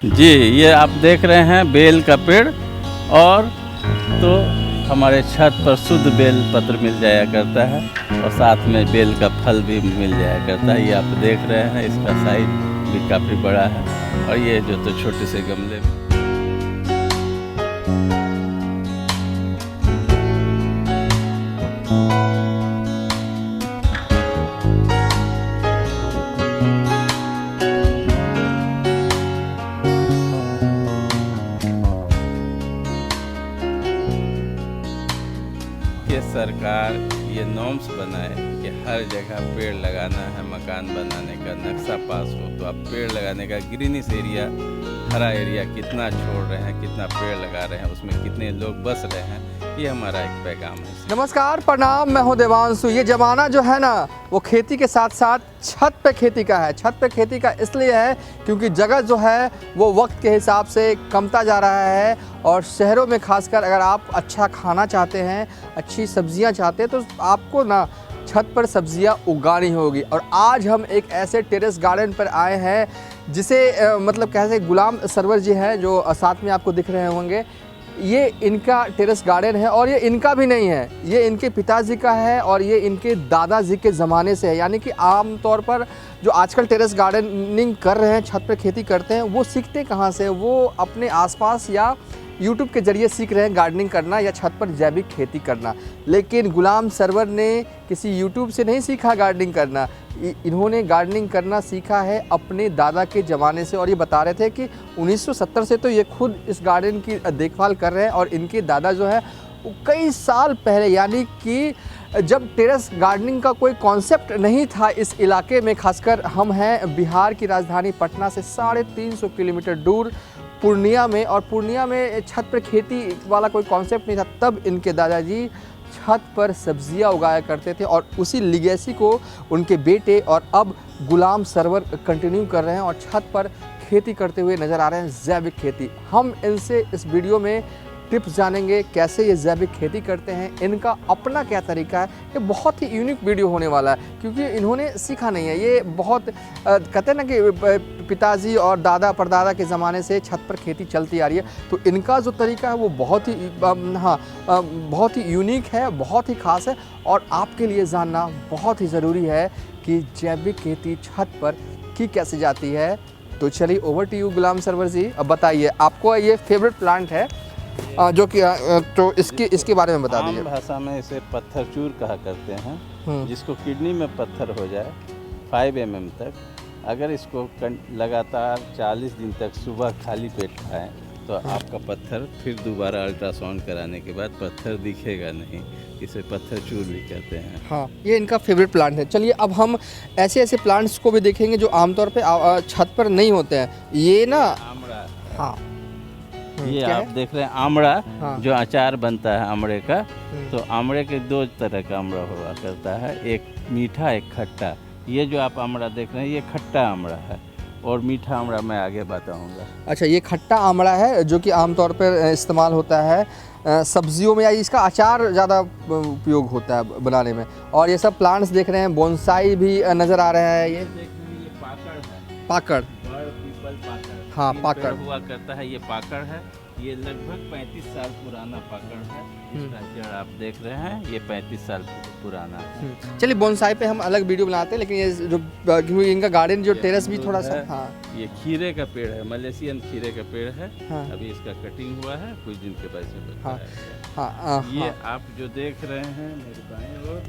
जी, ये आप देख रहे हैं बेल का पेड़। और तो हमारे छत पर शुद्ध बेल पत्र मिल जाया करता है और साथ में बेल का फल भी मिल जाया करता है। ये आप देख रहे हैं, इसका साइज भी काफ़ी बड़ा है। और ये जो तो छोटे से गमले में ये सरकार ये नॉर्म्स बनाए कि हर जगह पेड़ लगाना है। मकान बनाने का नक्शा पास हो तो आप पेड़ लगाने का ग्रीनिश एरिया, हरा एरिया कितना छोड़ रहे हैं, कितना पेड़ लगा रहे हैं, उसमें कितने लोग बस रहे हैं, ये हमारा एक पैगाम है। नमस्कार, प्रणाम। मैं हूं देवांशु। ये ज़माना जो है ना, वो खेती के साथ साथ छत पे खेती का है। छत पे खेती का इसलिए है क्योंकि जगह जो है वो वक्त के हिसाब से कमता जा रहा है। और शहरों में खासकर अगर आप अच्छा खाना चाहते हैं, अच्छी सब्जियां चाहते हैं, तो आपको ना छत पर सब्जियां उगानी होगी। और आज हम एक ऐसे टेरेस गार्डन पर आए हैं जिसे मतलब कैसे गुलाम सरवर जी हैं जो साथ में आपको दिख रहे होंगे। ये इनका टेरेस गार्डन है और ये इनका भी नहीं है, ये इनके पिताजी का है और ये इनके दादाजी के ज़माने से है। यानी कि आम तौर पर जो आजकल टेरेस गार्डनिंग कर रहे हैं, छत पर खेती करते हैं, वो सीखते कहाँ से? वो अपने आसपास या यूट्यूब के ज़रिए सीख रहे हैं गार्डनिंग करना या छत पर जैविक खेती करना। लेकिन गुलाम सरवर ने किसी यूट्यूब से नहीं सीखा गार्डनिंग करना। इन्होंने गार्डनिंग करना सीखा है अपने दादा के ज़माने से। और ये बता रहे थे कि 1970 से तो ये खुद इस गार्डन की देखभाल कर रहे हैं। और इनके दादा जो है वो कई साल पहले, यानी कि जब टेरेस गार्डनिंग का कोई कॉन्सेप्ट नहीं था इस इलाके में, खासकर हम हैं बिहार की राजधानी पटना से 350 किलोमीटर दूर पूर्णिया में। और पूर्णिया में छत पर खेती वाला कोई कॉन्सेप्ट नहीं था। तब इनके दादाजी छत पर सब्जियां उगाया करते थे और उसी लिगेसी को उनके बेटे और अब गुलाम सरवर कंटिन्यू कर रहे हैं और छत पर खेती करते हुए नज़र आ रहे हैं, जैविक खेती। हम इनसे इस वीडियो में टिप्स जानेंगे कैसे ये जैविक खेती करते हैं, इनका अपना क्या तरीका है। ये बहुत ही यूनिक वीडियो होने वाला है क्योंकि इन्होंने सीखा नहीं है। ये बहुत कहते हैं ना कि पिताजी और दादा परदादा के ज़माने से छत पर खेती चलती आ रही है। तो इनका जो तरीका है वो बहुत ही बहुत ही यूनिक है, बहुत ही ख़ास है। और आपके लिए जानना बहुत ही ज़रूरी है कि जैविक खेती छत पर की कैसे जाती है। तो चलिए, over to you Ghulam Sarwar ji. अब बताइए, आपको ये फेवरेट प्लांट है जो कि तो इसके बारे में बता दीजिए। आम भाषा में इसे पत्थर चूर कहा करते हैं। जिसको किडनी में पत्थर हो जाए 5 mm तक, अगर इसको लगातार 40 दिन तक सुबह खाली पेट खाएं तो आपका पत्थर फिर दोबारा अल्ट्रासाउंड कराने के बाद पत्थर दिखेगा नहीं। इसे पत्थर चूर भी कहते हैं। हाँ, ये इनका फेवरेट प्लांट है। चलिए, अब हम ऐसे ऐसे प्लांट्स को भी देखेंगे जो आमतौर पे छत पर नहीं होते हैं। ये ना आमड़ा, हाँ, ये आप देख रहे हैं आमड़ा। हाँ। जो अचार बनता है आमड़े का, तो आमड़े के 2 तरह का आमड़ा हुआ करता है, एक मीठा एक खट्टा। ये जो आप आमड़ा देख रहे हैं ये खट्टा आमड़ा है और मीठा आमड़ा मैं आगे बताऊंगा। अच्छा, ये खट्टा आमड़ा है जो कि आमतौर पर इस्तेमाल होता है सब्जियों में, या इसका अचार ज़्यादा उपयोग होता है बनाने में। और ये सब प्लांट्स देख रहे हैं, बोनसाई भी नज़र आ रहा है। ये पाकड़ है, पाकड़, बड़ पीपल पाकड़। हाँ, 3 पाकड़ पेड़ हुआ करता है, ये पाकड़ है। ये लगभग 35 साल पुराना पाकड़ है। इसका जड़ आप देख रहे हैं, ये 35 साल पुराना है। चलिए, बोनसाई पे हम अलग वीडियो बनाते हैं। लेकिन ये जो क्योंकि इनका गार्डन जो टेरेस भी थोड़ा सा, हाँ, ये खीरे का पेड़ है, मलेशियन खीरे का पेड़ है। हाँ, अभी इसका कटिंग हुआ है, कुछ दिन के बाद से बचा हाँ, है। हाँ, ये हाँ, आप जो देख रहे हैं मेरे बाएं ओर,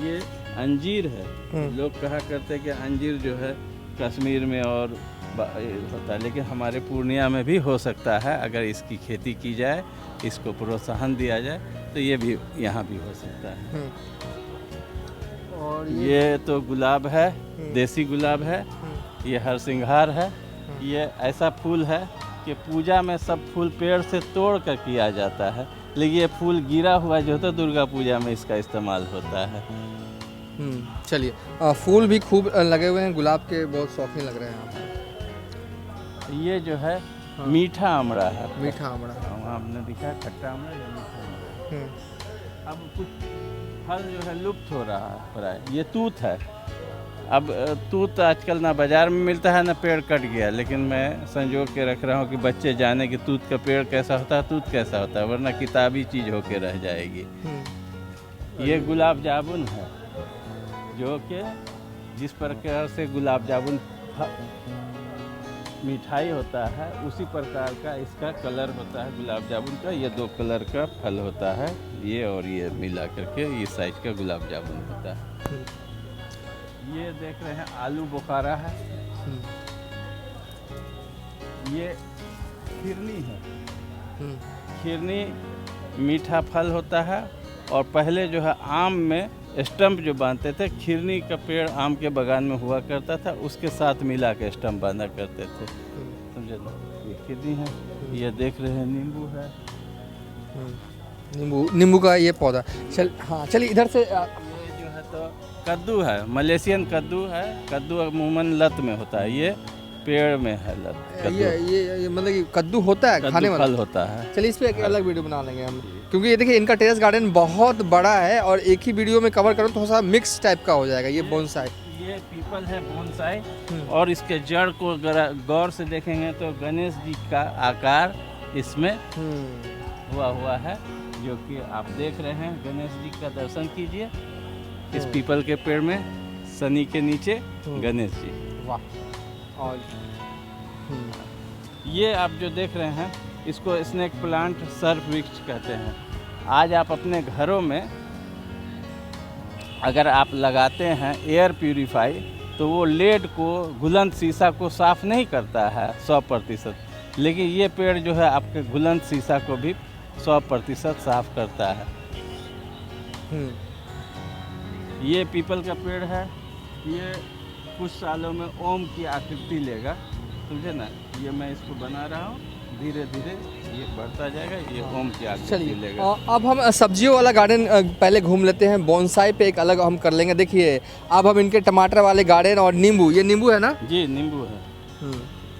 ये अंजीर है। लोग कहा करते हैं कि अंजीर जो है कश्मीर में और होता है, लेकिन हमारे पूर्णिया में भी हो सकता है अगर इसकी खेती की जाए, इसको प्रोत्साहन दिया जाए तो ये भी यहाँ भी हो सकता है। और ये तो गुलाब है, देसी गुलाब है। ये हरसिंगार है। ये ऐसा फूल है कि पूजा में सब फूल पेड़ से तोड़ कर किया जाता है, लेकिन ये फूल गिरा हुआ जो होता है दुर्गा पूजा में इसका इस्तेमाल होता है। चलिए, फूल भी खूब लगे हुए हैं, गुलाब के बहुत शौकीन लग रहे हैं आप। ये जो है मीठा आमड़ा है। मीठा आमड़ा, वहाँ आपने दिखा खट्टा आमड़ा या मीठा आमड़ा। अब कुछ फल जो है लुप्त हो रहा है। ये तूत है, अब तूत आजकल ना बाज़ार में मिलता है ना पेड़ कट गया, लेकिन मैं संजो के रख रहा हूँ कि बच्चे जाने कि तूत का पेड़ कैसा होता है, तूत कैसा होता है, वरना किताबी चीज़ होके रह जाएगी। ये गुलाब जामुन है, जो कि जिस प्रकार से गुलाब जामुन मिठाई होता है उसी प्रकार का इसका कलर होता है गुलाब जामुन का। ये 2 कलर का फल होता है, ये और ये मिला करके ये साइज का गुलाब जामुन होता है। ये देख रहे हैं आलू बुखारा है, ये खिरनी है। खिरनी मीठा फल होता है, और पहले जो है आम में स्टम्प जो बांधते थे, खिरनी का पेड़ आम के बगान में हुआ करता था, उसके साथ मिला के स्टम्प बांधा करते थे, समझे ना। ये खिरनी है। ये देख रहे हैं नींबू है, नींबू का ये पौधा। हाँ चलिए इधर से। ये जो है तो कद्दू है, मलेशियन कद्दू है। कद्दू अमूमन लत में होता है, ये पेड़ में है लत। ये मतलब कि कद्दू होता है खाने वाला फल होता है। चलिए इस पे एक अलग वीडियो बना लेंगे हम, क्योंकि ये देखिए इनका टेरेस गार्डन बहुत बड़ा है और एक ही वीडियो में कवर करूँ तो थोड़ा सा मिक्स टाइप का हो जाएगा। ये बोनसाई, ये पीपल है बोनसाई, और इसके जड़ को गौर से देखेंगे तो गणेश जी का आकार इसमें हुआ है, जो कि आप देख रहे हैं। गणेश जी का दर्शन कीजिए इस पीपल के पेड़ में, शनि के नीचे गणेश जी। वाह। और ये आप जो देख रहे हैं इसको स्नेक प्लांट सर्प वृक्ष कहते हैं। आज आप अपने घरों में अगर आप लगाते हैं एयर प्यूरीफाई, तो वो लेड को, घुलंत शीशा को साफ़ नहीं करता है 100%, लेकिन ये पेड़ जो है आपके घुलंत शीशा को भी 100% साफ करता है। ये पीपल का पेड़ है, ये कुछ सालों में ओम की आकृति लेगा, समझे ना। ये मैं इसको बना रहा हूँ, धीरे धीरे ये बढ़ता जाएगा, ये ओम की आकृति लेगा। अब हम सब्जियों वाला गार्डन पहले घूम लेते हैं, बोनसाई पे एक अलग हम कर लेंगे। देखिए अब हम इनके टमाटर वाले गार्डन और नींबू, ये नींबू है ना जी, नींबू है।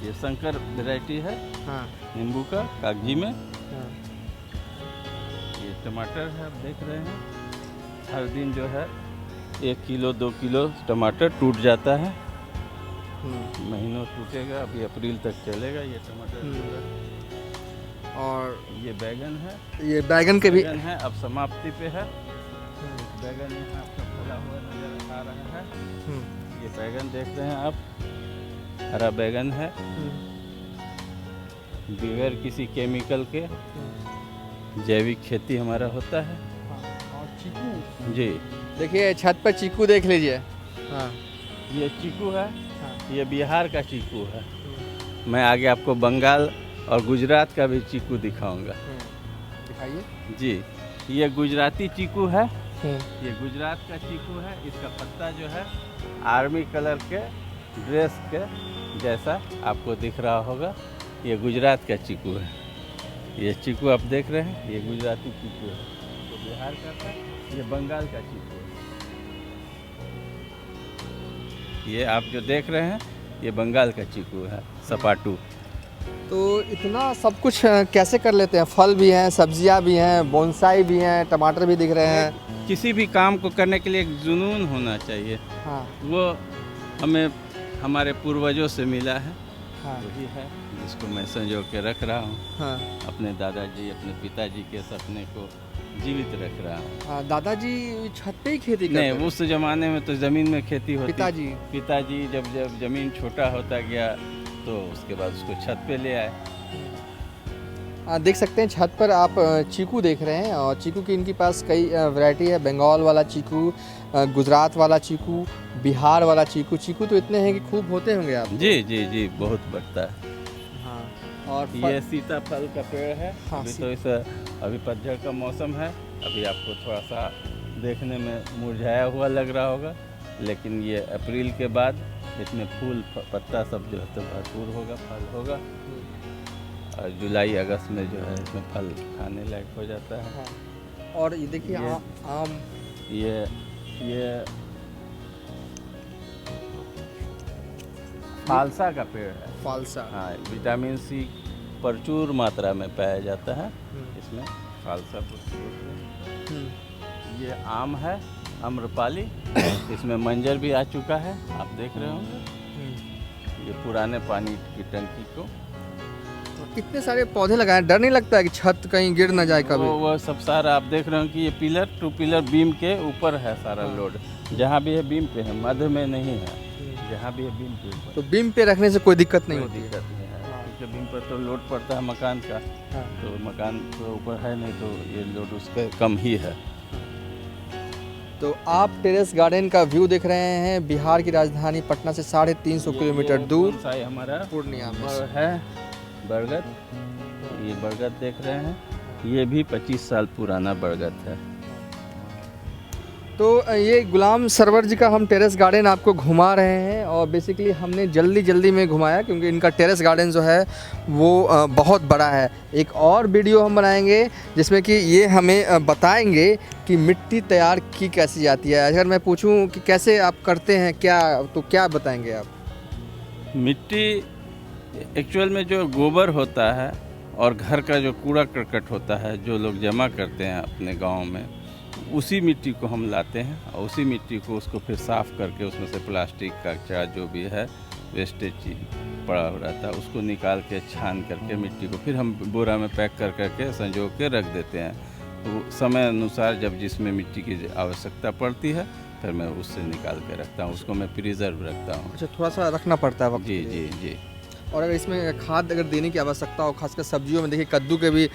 ये शंकर वैरायटी है। हाँ। नींबू का कागजी में। ये टमाटर है, आप देख रहे हैं। हर दिन जो है 1 किलो 2 किलो टमाटर टूट जाता है, महीनों टूटेगा। अभी अप्रैल तक चलेगा ये टमाटर। और ये बैगन है, ये बैगन के भी बैगन है, अब समाप्ति पे है। बैगन यहाँ आपका फला हुआ नजर आ रहा है। ये बैगन देख रहे हैं आप, हरा बैगन है, बगैर किसी केमिकल के जैविक खेती हमारा होता है। और चीकू जी, देखिए छत पर चीकू देख लीजिए। हाँ। ये चीकू है, ये बिहार का चीकू है। मैं आगे आपको बंगाल और गुजरात का भी चीकू दिखाऊंगा। दिखाइए जी। ये गुजराती चीकू है, ये गुजरात का चीकू है। इसका पत्ता जो है आर्मी कलर के ड्रेस के जैसा आपको दिख रहा होगा। ये गुजरात का चीकू है। ये चीकू आप देख रहे हैं, ये गुजराती चीकू है। तो बिहार का था, ये बंगाल का चीकू है। ये आप जो देख रहे हैं ये बंगाल का चीकू है, सपाटू। तो इतना सब कुछ कैसे कर लेते हैं? फल भी हैं, सब्जियां भी हैं, बोनसाई भी हैं, टमाटर भी दिख रहे हैं। किसी भी काम को करने के लिए एक जुनून होना चाहिए। हाँ। वो हमें हमारे पूर्वजों से मिला है। हाँ। वही है जिसको मैं संजो के रख रहा हूँ। हाँ। अपने दादाजी, अपने पिताजी के सपने को जीवित रख रहा हूँ। हाँ, दादाजी छत पे ही खेती करते नहीं, उस ज़माने में तो ज़मीन में खेती होती। पिताजी जब ज़मीन छोटा होता गया तो उसके बाद उसको छत पे ले आए। देख सकते हैं छत पर आप चीकू देख रहे हैं, और चीकू की इनके पास कई वैरायटी है। बंगाल वाला चीकू, गुजरात वाला चीकू, बिहार वाला चीकू। चीकू तो इतने हैं कि खूब होते होंगे आप। जी जी जी, बहुत बढ़ता है। हाँ। और ये सीताफल का पेड़ है। हाँ, अभी तो इस अभी पतझड़ का मौसम है, अभी आपको थोड़ा सा देखने में मुरझाया हुआ लग रहा होगा, लेकिन ये अप्रैल के बाद इसमें फूल पत्ता सब जो है तो भरपूर होगा, फल होगा। और जुलाई अगस्त में जो है इसमें फल खाने लायक हो जाता है। हाँ। और ये देखिए आम, ये फालसा का पेड़ है। फालसा। हाँ, विटामिन सी प्रचुर मात्रा में पाया जाता है इसमें, फालसा। ये आम है, आम्रपाली, इसमें मंजर भी आ चुका है, आप देख रहे होंगे। ये पुराने पानी की टंकी को कितने सारे पौधे लगाए, डर नहीं लगता है कि छत कहीं गिर ना जाए कभी? वो सब सारा आप देख रहे हो कि ये पिलर टू पिलर बीम के ऊपर है सारा लोड। जहाँ भी है बीम पे है, मध्य में नहीं है। जहाँ भी है बीम पे ऊपर। तो बीम पे रखने से कोई दिक्कत नहीं होती? दिक्कत नहीं है, क्योंकि बीम पर तो लोड पड़ता है मकान का। तो मकान तो ऊपर है नहीं, तो ये लोड उसका कम ही है। तो आप टेरेस गार्डन का व्यू देख रहे हैं बिहार की राजधानी पटना से 350 किलोमीटर दूर साई हमारा पूर्णिया में है बरगद। ये बरगद देख रहे हैं, ये भी 25 साल पुराना बरगद है। तो ये गुलाम सरवर जी का हम टेरेस गार्डन आपको घुमा रहे हैं, और बेसिकली हमने जल्दी में घुमाया क्योंकि इनका टेरेस गार्डन जो है वो बहुत बड़ा है। एक और वीडियो हम बनाएंगे जिसमें कि ये हमें बताएंगे कि मिट्टी तैयार की कैसी जाती है। अगर मैं पूछूं कि कैसे आप करते हैं क्या, तो क्या बताएंगे आप? मिट्टी एक्चुअल में जो गोबर होता है और घर का जो कूड़ा करकट होता है, जो लोग जमा करते हैं अपने गाँव में, उसी मिट्टी को हम लाते हैं और उसी मिट्टी को उसको फिर साफ़ करके उसमें से प्लास्टिक का कचरा जो भी है वेस्टेज चीज पड़ा रहता है उसको निकाल के छान करके मिट्टी को फिर हम बोरा में पैक कर करके संजो के रख देते हैं। तो समय अनुसार जब जिसमें मिट्टी की आवश्यकता पड़ती है फिर मैं उससे निकाल के रखता हूँ, उसको मैं प्रिजर्व रखता हूँ। अच्छा, थोड़ा सा रखना पड़ता है वक्त। जी जी जी। और अगर इसमें खाद अगर देने की आवश्यकता हो, खासकर सब्जियों में देखिए कद्दू के भी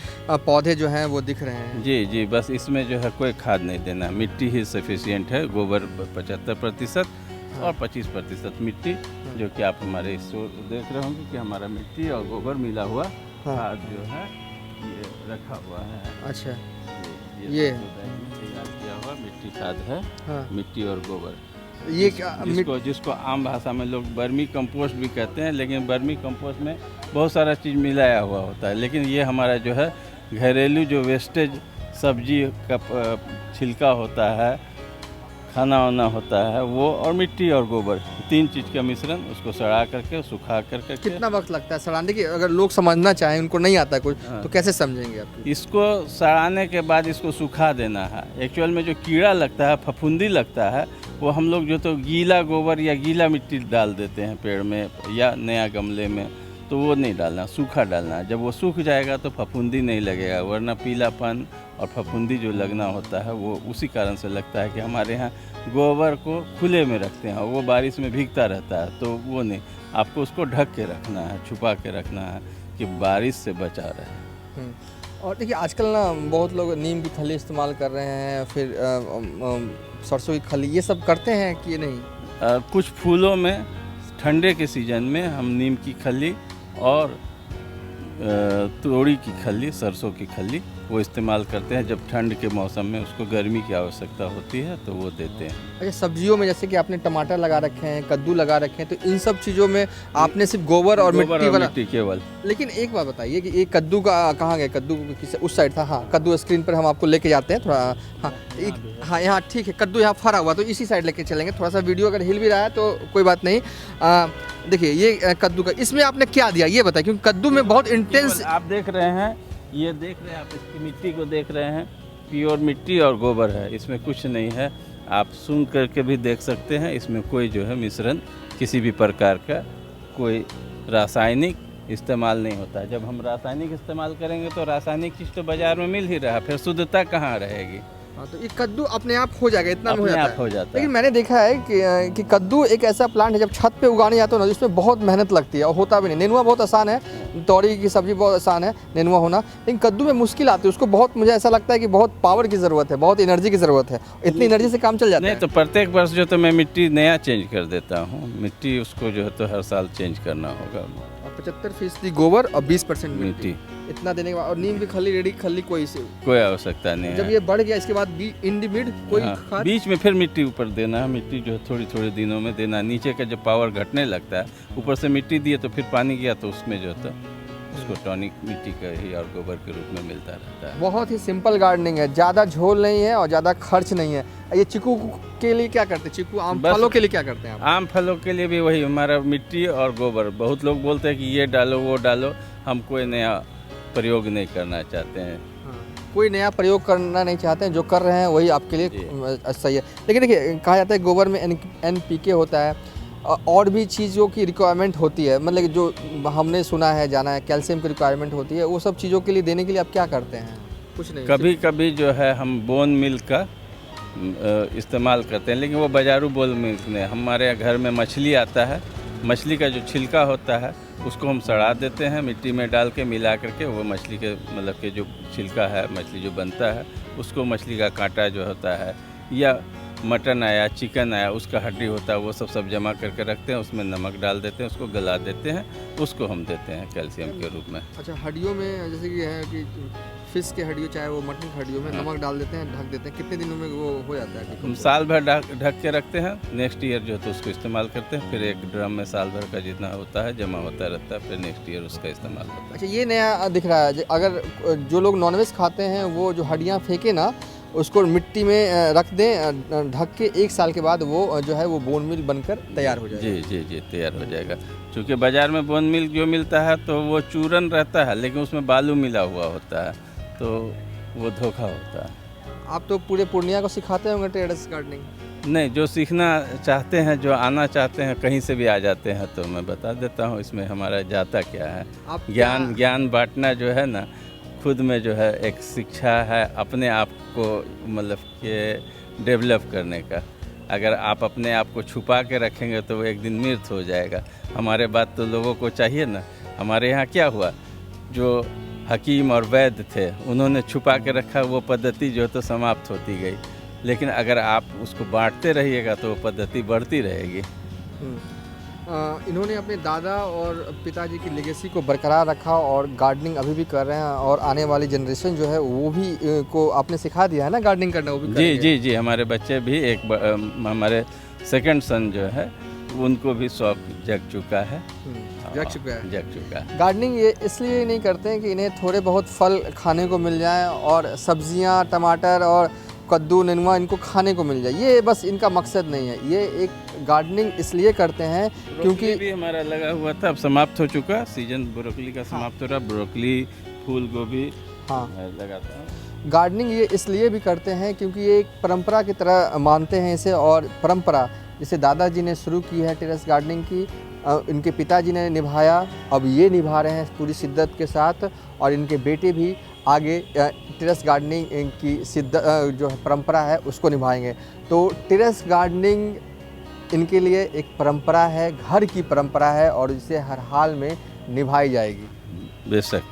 पौधे जो हैं वो दिख रहे हैं। जी जी, बस इसमें जो है कोई खाद नहीं देना, मिट्टी ही सफिशिएंट है। गोबर 75% और 25% मिट्टी, जो कि आप हमारे इस देख रहे होंगे कि हमारा मिट्टी और गोबर मिला हुआ खाद जो है ये रखा हुआ है। अच्छा, ये तैयार किया हुआ मिट्टी खाद है। मिट्टी और गोबर, ये जिसको आम भाषा में लोग बर्मी कंपोस्ट भी कहते हैं, लेकिन बर्मी कंपोस्ट में बहुत सारा चीज़ मिलाया हुआ होता है। लेकिन ये हमारा जो है घरेलू जो वेस्टेज सब्जी का छिलका होता है, खाना वाना होता है, वो और मिट्टी और गोबर, 3 चीज़ का मिश्रण, उसको सड़ा करके सुखा करके। कितना वक्त लगता है सड़ाने की? अगर लोग समझना चाहें, उनको नहीं आता कुछ, तो कैसे समझेंगे आप? इसको सड़ाने के बाद इसको सुखा देना है। एक्चुअल में जो कीड़ा लगता है, फफूंदी लगता है, वो हम लोग जो तो गीला गोबर या गीला मिट्टी डाल देते हैं पेड़ में या नया गमले में, तो वो नहीं डालना, सूखा डालना है। जब वो सूख जाएगा तो फफूंदी नहीं लगेगा, वरना पीलापन और फफूंदी जो लगना होता है वो उसी कारण से लगता है कि हमारे यहाँ गोबर को खुले में रखते हैं और वो बारिश में भीगता रहता है, तो वो नहीं, आपको उसको ढक के रखना है, छुपा के रखना है कि बारिश से बचा रहे। और देखिए आजकल ना बहुत लोग नीम की खली इस्तेमाल कर रहे हैं, फिर सरसों की खली, ये सब करते हैं कि नहीं? कुछ फूलों में ठंडे के सीजन में हम नीम की खली और तोड़ी की खली, सरसों की खली वो इस्तेमाल करते हैं। जब ठंड के मौसम में उसको गर्मी की आवश्यकता होती है तो वो देते हैं। अच्छा, सब्जियों में जैसे कि आपने टमाटर लगा रखे हैं, कद्दू लगा रखे हैं, तो इन सब चीज़ों में आपने सिर्फ गोबर और मिट्टी वाला? मिट्टी केवल। लेकिन एक बात बताइए कि ये कद्दू का कहाँ गया? कद्दू किस उस साइड था? हाँ, कद्दू स्क्रीन पर हम आपको लेके जाते हैं थोड़ा। हाँ यहाँ ठीक है, कद्दू यहाँ फरा हुआ, तो इसी साइड लेके चलेंगे। थोड़ा सा वीडियो अगर हिल भी रहा है तो कोई बात नहीं। देखिए ये कद्दू का, इसमें आपने क्या दिया ये बताइए, क्योंकि कद्दू में बहुत इंटेंस आप देख रहे हैं, ये देख रहे हैं आप, इसकी मिट्टी को देख रहे हैं, प्योर मिट्टी और गोबर है, इसमें कुछ नहीं है। आप सूंघ करके भी देख सकते हैं, इसमें कोई जो है मिश्रण किसी भी प्रकार का कोई रासायनिक इस्तेमाल नहीं होता है। जब हम रासायनिक इस्तेमाल करेंगे तो रासायनिक चीज़ तो बाज़ार में मिल ही रहा है, फिर शुद्धता कहाँ रहेगी? हाँ, तो ये कद्दू अपने आप हो जाएगा, इतना अपने आप हो जाता है। लेकिन मैंने देखा है कि कद्दू एक ऐसा प्लांट है जब छत पे उगाने जाते हो ना, इसमें बहुत मेहनत लगती है और होता भी नहीं। नेनुआ बहुत आसान है, तोरी की सब्जी बहुत आसान है नेनुआ होना, लेकिन कद्दू में मुश्किल आती है उसको। बहुत मुझे ऐसा लगता है कि बहुत पावर की ज़रूरत है, बहुत एनर्जी की ज़रूरत है। इतनी एनर्जी से काम चल जाता है? नहीं, तो प्रत्येक वर्ष जो तो मैं मिट्टी नया चेंज कर देता हूँ, मिट्टी उसको जो है तो हर साल चेंज करना होगा। 75% गोबर और 20% मिट्टी, इतना देने के बाद, और नीम की खली, रेडी खली कोई आवश्यकता नहीं है। जब ये बढ़ गया इसके बाद इन द मिड कोई खाद? बीच में फिर मिट्टी ऊपर देना है, मिट्टी जो है थोड़ी थोड़ी दिनों में देना। नीचे का जब पावर घटने लगता है, ऊपर से मिट्टी दिए तो फिर पानी गया तो उसमें जो है उसको टॉनिक मिट्टी का ही और गोबर के रूप में मिलता रहता है। बहुत ही सिंपल गार्डनिंग है, ज़्यादा झोल नहीं है और ज़्यादा खर्च नहीं है। ये चीकू के लिए क्या करते हैं? चीकू आम फलों के लिए क्या करते हैं आप? आम फलों के लिए भी वही हमारा मिट्टी और गोबर। बहुत लोग बोलते हैं कि ये डालो वो डालो, हम कोई नया प्रयोग नहीं करना चाहते हैं। कोई नया प्रयोग करना नहीं चाहते हैं, जो कर रहे हैं वही आपके लिए सही है। लेकिन देखिए कहा जाता है गोबर में NPK होता है, और भी चीज़ों की रिक्वायरमेंट होती है, मतलब जो हमने सुना है जाना है, कैल्शियम की रिक्वायरमेंट होती है, वो सब चीज़ों के लिए देने के लिए आप क्या करते हैं? कुछ नहीं, कभी कभी जो है हम बोन मिल्क का इस्तेमाल करते हैं, लेकिन वो बाजारू बोन मिल्क नहीं। हमारे यहाँ घर में मछली आता है, मछली का जो छिलका होता है उसको हम सड़ा देते हैं, मिट्टी में डाल के मिला करके, वो मछली के मतलब के जो छिलका है, मछली जो बनता है उसको, मछली का कांटा जो होता है, या मटन आया, चिकन आया, उसका हड्डी होता है, वो सब जमा करके रखते हैं, उसमें नमक डाल देते हैं, उसको गला देते हैं, उसको हम देते हैं कैल्शियम के रूप में। अच्छा, हड्डियों में जैसे कि है कि फिश के हड्डियों चाहे वो मटन की हड्डियों में नमक डाल देते हैं, ढक देते हैं, कितने दिनों में वो हो जाता है? हम साल भर ढक के रखते हैं, नेक्स्ट ईयर जो है तो उसको इस्तेमाल करते हैं, फिर एक ड्रम में साल भर का जितना होता है जमा होता रहता है, फिर नेक्स्ट ईयर उसका इस्तेमाल होता है। अच्छा, ये नया दिख रहा है, अगर जो लोग नॉनवेज खाते हैं वो जो हड्डियाँ फेंके ना, उसको मिट्टी में रख दें ढक के, 1 साल के बाद वो जो है वो बोन मिल बनकर तैयार हो जाएगा। जी तैयार हो जाएगा। क्योंकि बाज़ार में बोन मिल्क जो मिलता है तो वो चूरन रहता है, लेकिन उसमें बालू मिला हुआ होता है, तो वो धोखा होता है। आप तो पूरे पूर्णिया को सिखाते होंगे टेरेस गार्डनिंग? नहीं, जो सीखना चाहते हैं, जो आना चाहते हैं, कहीं से भी आ जाते हैं, तो मैं बता देता हूँ इसमें हमारा जाता क्या है। आप ज्ञान बांटना जो है ना, खुद में जो है एक शिक्षा है, अपने आप को मतलब कि डेवलप करने का। अगर आप अपने आप को छुपा के रखेंगे तो वो एक दिन मृत हो जाएगा। हमारे बात तो लोगों को चाहिए ना। हमारे यहाँ क्या हुआ, जो हकीम और वैद्य थे उन्होंने छुपा के रखा, वो पद्धति जो तो समाप्त होती गई। लेकिन अगर आप उसको बांटते रहिएगा तो वो पद्धति बढ़ती रहेगी। इन्होंने अपने दादा और पिताजी की लेगेसी को बरकरार रखा और गार्डनिंग अभी भी कर रहे हैं, और आने वाली जनरेशन जो है वो भी को आपने सिखा दिया है ना गार्डनिंग करना, वो भी जी हमारे बच्चे भी, हमारे सेकंड सन जो है उनको भी शौक जग चुका है। जग चुका है। गार्डनिंग ये इसलिए नहीं करते हैं कि इन्हें थोड़े बहुत फल खाने को मिल जाएं और सब्जियां, टमाटर और कद्दू, नेनुआ इनको खाने को मिल जाए, ये बस इनका मकसद नहीं है। ये एक गार्डनिंग इसलिए करते हैं क्योंकि भी हमारा लगा हुआ था, अब समाप्त हो चुका, सीजन ब्रोकली का समाप्त हो रहा, ब्रोकली, फूल गोभी लगाता हूँ। गार्डनिंग ये इसलिए भी करते हैं क्योंकि ये एक परंपरा की तरह मानते हैं इसे, और परंपरा जिसे दादाजी ने शुरू की है टेरेस गार्डनिंग की, इनके पिताजी ने निभाया, अब ये निभा रहे हैं पूरी शिद्दत के साथ, और इनके बेटे भी आगे टेरेस गार्डनिंग की जो परंपरा है उसको निभाएंगे। तो टेरेस गार्डनिंग इनके लिए एक परंपरा है, घर की परंपरा है, और इसे हर हाल में निभाई जाएगी। बेशक।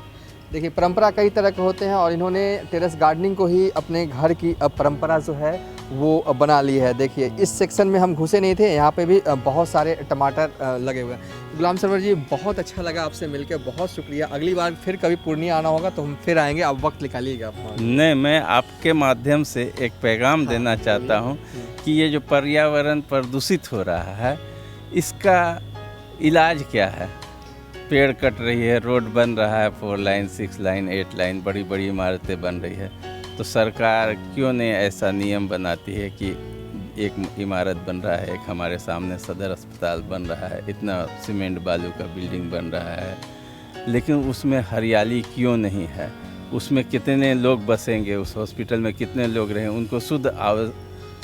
देखिए, परंपरा कई तरह के होते हैं और इन्होंने टेरेस गार्डनिंग को ही अपने घर की परंपरा जो है वो बना ली है। देखिए, इस सेक्शन में हम घुसे नहीं थे, यहाँ पे भी बहुत सारे टमाटर लगे हुए हैं। गुलाम सरवर जी, बहुत अच्छा लगा आपसे मिलकर, बहुत शुक्रिया। अगली बार फिर कभी पूर्णिया आना होगा तो हम फिर आएंगे, आप वक्त निकालिएगा आप। नहीं, मैं आपके माध्यम से एक पैगाम देना चाहता हूँ कि ये जो पर्यावरण प्रदूषित हो रहा है, इसका इलाज क्या है। पेड़ कट रही है, रोड बन रहा है, 4 लाइन, 6 लाइन, 8 लाइन, बड़ी बड़ी इमारतें बन रही है, तो सरकार क्यों नहीं ऐसा नियम बनाती है कि एक इमारत बन रहा है, एक हमारे सामने सदर अस्पताल बन रहा है, इतना सीमेंट बालू का बिल्डिंग बन रहा है, लेकिन उसमें हरियाली क्यों नहीं है। उसमें कितने लोग बसेंगे, उस हॉस्पिटल में कितने लोग रहें, उनको शुद्ध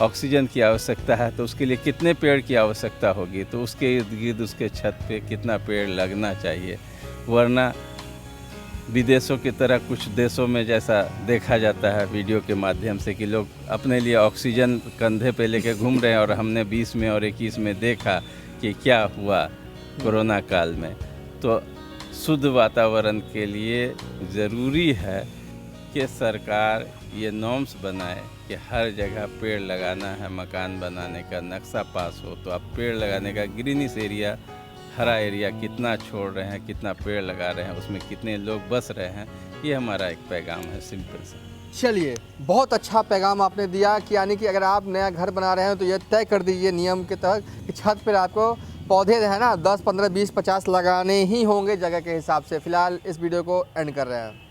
ऑक्सीजन की आवश्यकता है, तो उसके लिए कितने पेड़ की आवश्यकता होगी, तो उसके इर्द गिर्द, उसके छत पे कितना पेड़ लगना चाहिए। वरना विदेशों की तरह कुछ देशों में जैसा देखा जाता है वीडियो के माध्यम से कि लोग अपने लिए ऑक्सीजन कंधे पे लेके घूम रहे हैं, और हमने 20 में और 21 में देखा कि क्या हुआ कोरोना काल में। तो शुद्ध वातावरण के लिए ज़रूरी है कि सरकार ये नॉर्म्स बनाए कि हर जगह पेड़ लगाना है। मकान बनाने का नक्शा पास हो तो आप पेड़ लगाने का, ग्रीनिश एरिया, हरा एरिया कितना छोड़ रहे हैं, कितना पेड़ लगा रहे हैं, उसमें कितने लोग बस रहे हैं, ये हमारा एक पैगाम है, सिंपल सा। चलिए, बहुत अच्छा पैगाम आपने दिया कि यानी कि अगर आप नया घर बना रहे हैं तो ये तय कर दीजिए नियम के तहत कि छत पर आपको पौधे है ना 10, 15, 20, 50 लगाने ही होंगे जगह के हिसाब से। फिलहाल इस वीडियो को एंड कर रहे हैं।